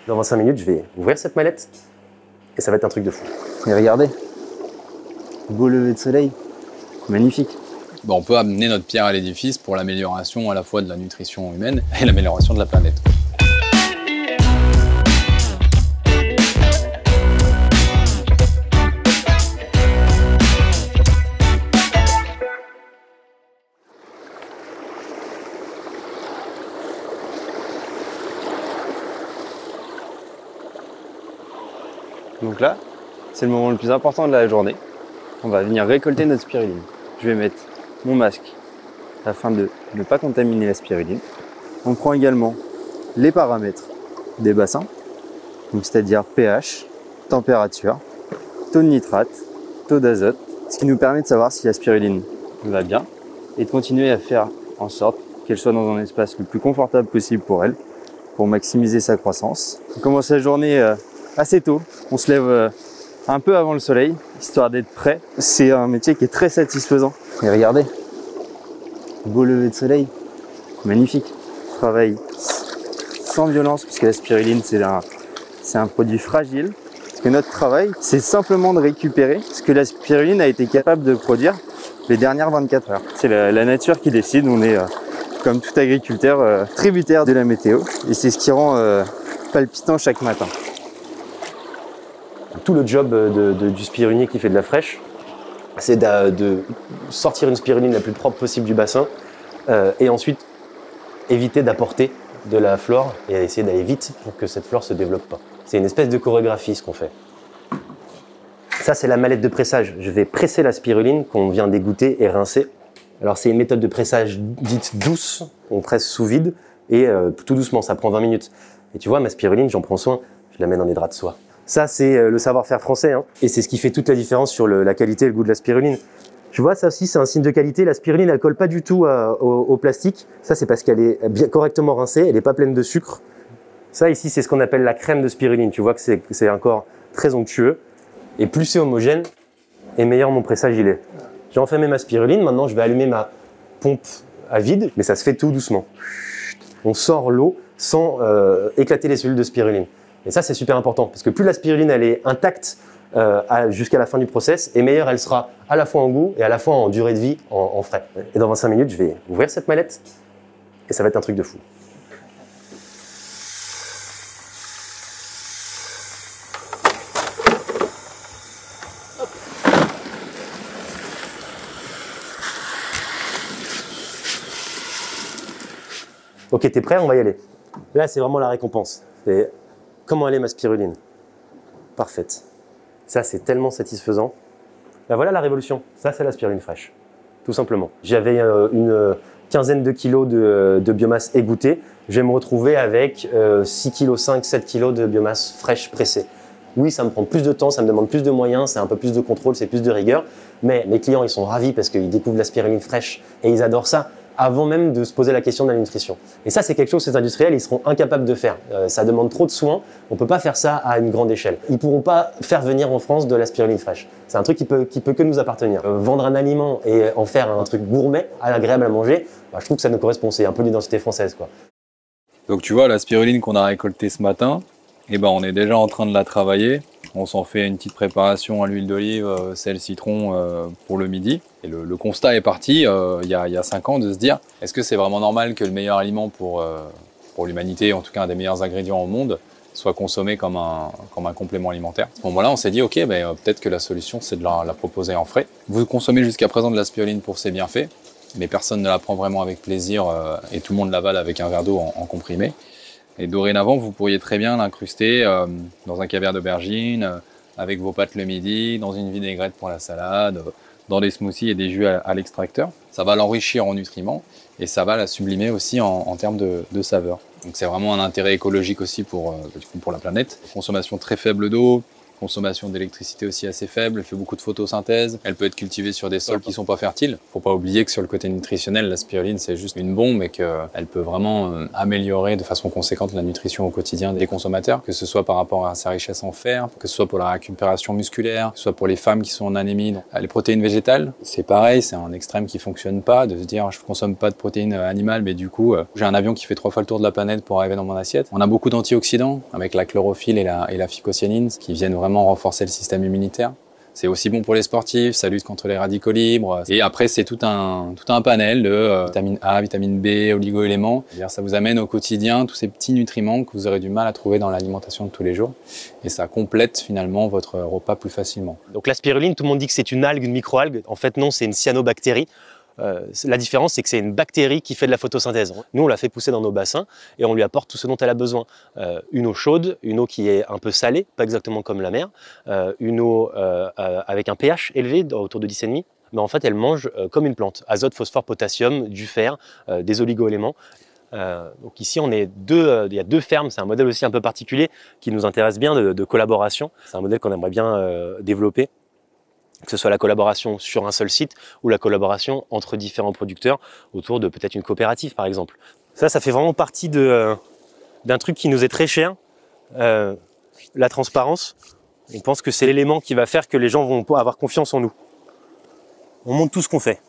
Dans 25 minutes, je vais ouvrir cette mallette et ça va être un truc de fou. Et regardez, beau lever de soleil, magnifique. Bon, on peut amener notre pierre à l'édifice pour l'amélioration à la fois de la nutrition humaine et l'amélioration de la planète. Donc là, c'est le moment le plus important de la journée. On va venir récolter notre spiruline. Je vais mettre mon masque afin de ne pas contaminer la spiruline. On prend également les paramètres des bassins, donc c'est-à-dire pH, température, taux de nitrate, taux d'azote, ce qui nous permet de savoir si la spiruline va bien et de continuer à faire en sorte qu'elle soit dans un espace le plus confortable possible pour elle, pour maximiser sa croissance. On commence la journée assez tôt, on se lève un peu avant le soleil, histoire d'être prêt. C'est un métier qui est très satisfaisant. Et regardez, beau lever de soleil, magnifique. Travail sans violence, puisque la spiruline c'est un produit fragile. Parce que notre travail, c'est simplement de récupérer ce que la spiruline a été capable de produire les dernières 24 heures. C'est la nature qui décide, on est comme tout agriculteur tributaire de la météo. Et c'est ce qui rend palpitant chaque matin. Tout le job du spirulinier qui fait de la fraîche, c'est de sortir une spiruline la plus propre possible du bassin et ensuite éviter d'apporter de la flore et essayer d'aller vite pour que cette flore ne se développe pas. C'est une espèce de chorégraphie ce qu'on fait. Ça, c'est la mallette de pressage. Je vais presser la spiruline qu'on vient d'égoutter et rincer. Alors, c'est une méthode de pressage dite douce. On presse sous vide et tout doucement, ça prend 20 minutes. Et tu vois, ma spiruline, j'en prends soin, je la mets dans des draps de soie. Ça, c'est le savoir-faire français, hein. Et c'est ce qui fait toute la différence sur la qualité et le goût de la spiruline. Tu vois, ça aussi, c'est un signe de qualité. La spiruline, elle colle pas du tout au plastique. Ça, c'est parce qu'elle est bien correctement rincée, elle n'est pas pleine de sucre. Ça, ici, c'est ce qu'on appelle la crème de spiruline. Tu vois que c'est un corps très onctueux. Et plus c'est homogène, et meilleur mon pressage il est. J'ai enfermé ma spiruline, maintenant je vais allumer ma pompe à vide, mais ça se fait tout doucement. On sort l'eau sans éclater les cellules de spiruline. Et ça, c'est super important, parce que plus la spiruline elle est intacte jusqu'à la fin du process, et meilleure elle sera à la fois en goût et à la fois en durée de vie, en frais. Et dans 25 minutes, je vais ouvrir cette mallette, et ça va être un truc de fou. Ok, t'es prêt? On va y aller. Là, c'est vraiment la récompense. C'est comment elle est ma spiruline? Parfaite. Ça, c'est tellement satisfaisant. Là, voilà la révolution. Ça, c'est la spiruline fraîche. Tout simplement. J'avais une quinzaine de kilos de biomasse égouttée. Je vais me retrouver avec 6,5 kg, 7 kg de biomasse fraîche pressée. Oui, ça me prend plus de temps, ça me demande plus de moyens, c'est un peu plus de contrôle, c'est plus de rigueur. Mais mes clients, ils sont ravis parce qu'ils découvrent la spiruline fraîche et ils adorent ça, avant même de se poser la question de la nutrition. Et ça, c'est quelque chose que ces industriels, ils seront incapables de faire. Ça demande trop de soins, on ne peut pas faire ça à une grande échelle. Ils ne pourront pas faire venir en France de la spiruline fraîche. C'est un truc qui peut que nous appartenir. Vendre un aliment et en faire un truc gourmet, agréable à manger, bah, je trouve que ça nous correspond, c'est un peu l'identité française, quoi. Donc tu vois, la spiruline qu'on a récoltée ce matin, eh ben, on est déjà en train de la travailler. On s'en fait une petite préparation à l'huile d'olive, sel, citron pour le midi. Et le constat est parti il y a 5 ans de se dire, est-ce que c'est vraiment normal que le meilleur aliment pour l'humanité, en tout cas un des meilleurs ingrédients au monde, soit consommé comme un complément alimentaire? À ce moment-là, on s'est dit, ok, peut-être que la solution, c'est de la proposer en frais. Vous consommez jusqu'à présent de la spiruline pour ses bienfaits, mais personne ne la prend vraiment avec plaisir et tout le monde l'avale avec un verre d'eau en comprimé. Et dorénavant, vous pourriez très bien l'incruster dans un caviar d'aubergine, avec vos pâtes le midi, dans une vinaigrette pour la salade, dans des smoothies et des jus à l'extracteur. Ça va l'enrichir en nutriments et ça va la sublimer aussi en termes de saveur. Donc c'est vraiment un intérêt écologique aussi pour la planète. Consommation très faible d'eau, consommation d'électricité aussi assez faible, elle fait beaucoup de photosynthèse, elle peut être cultivée sur des sols qui sont pas fertiles. Faut pas oublier que sur le côté nutritionnel, la spiruline c'est juste une bombe et qu'elle peut vraiment améliorer de façon conséquente la nutrition au quotidien des consommateurs, que ce soit par rapport à sa richesse en fer, que ce soit pour la récupération musculaire, que ce soit pour les femmes qui sont en anémie. Donc, les protéines végétales, c'est pareil, c'est un extrême qui fonctionne pas, de se dire je consomme pas de protéines animales, mais du coup j'ai un avion qui fait 3 fois le tour de la planète pour arriver dans mon assiette. On a beaucoup d'antioxydants avec la chlorophylle et la phycocyanine qui viennent vraiment renforcer le système immunitaire. C'est aussi bon pour les sportifs, ça lutte contre les radicaux libres. Et après, c'est tout un panel de vitamine A, vitamine B, oligo-éléments. Ça vous amène au quotidien tous ces petits nutriments que vous aurez du mal à trouver dans l'alimentation de tous les jours. Et ça complète finalement votre repas plus facilement. Donc la spiruline, tout le monde dit que c'est une algue, une microalgue. En fait, non, c'est une cyanobactérie. La différence, c'est que c'est une bactérie qui fait de la photosynthèse. Nous, on la fait pousser dans nos bassins et on lui apporte tout ce dont elle a besoin. Une eau chaude, une eau qui est un peu salée, pas exactement comme la mer, une eau avec un pH élevé, autour de 10,5. Mais en fait, elle mange comme une plante. Azote, phosphore, potassium, du fer, des oligo-éléments. Donc ici, il y a deux fermes. C'est un modèle aussi un peu particulier qui nous intéresse bien de collaboration. C'est un modèle qu'on aimerait bien développer, que ce soit la collaboration sur un seul site ou la collaboration entre différents producteurs autour de peut-être une coopérative par exemple. Ça fait vraiment partie d'un truc qui nous est très cher, la transparence. On pense que c'est l'élément qui va faire que les gens vont avoir confiance en nous. On montre tout ce qu'on fait.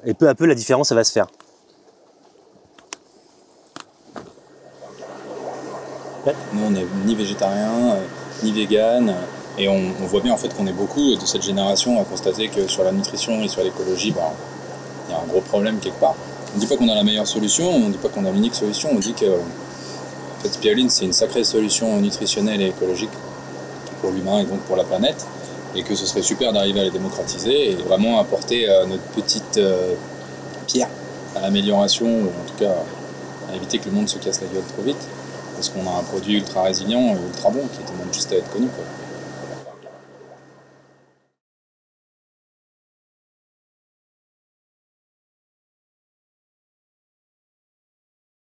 Et peu à peu, la différence, ça va se faire. Nous, on n'est ni végétarien, ni vegan. Et on voit bien en fait qu'on est beaucoup de cette génération à constater que sur la nutrition et sur l'écologie, il y a un gros problème quelque part. On ne dit pas qu'on a la meilleure solution, on ne dit pas qu'on a l'unique solution, on dit que cette spiruline c'est une sacrée solution nutritionnelle et écologique pour l'humain et donc pour la planète, et que ce serait super d'arriver à les démocratiser et vraiment apporter notre petite pierre à l'amélioration, ou en tout cas à éviter que le monde se casse la gueule trop vite, parce qu'on a un produit ultra résilient et ultra bon qui demande juste à être connu, quoi.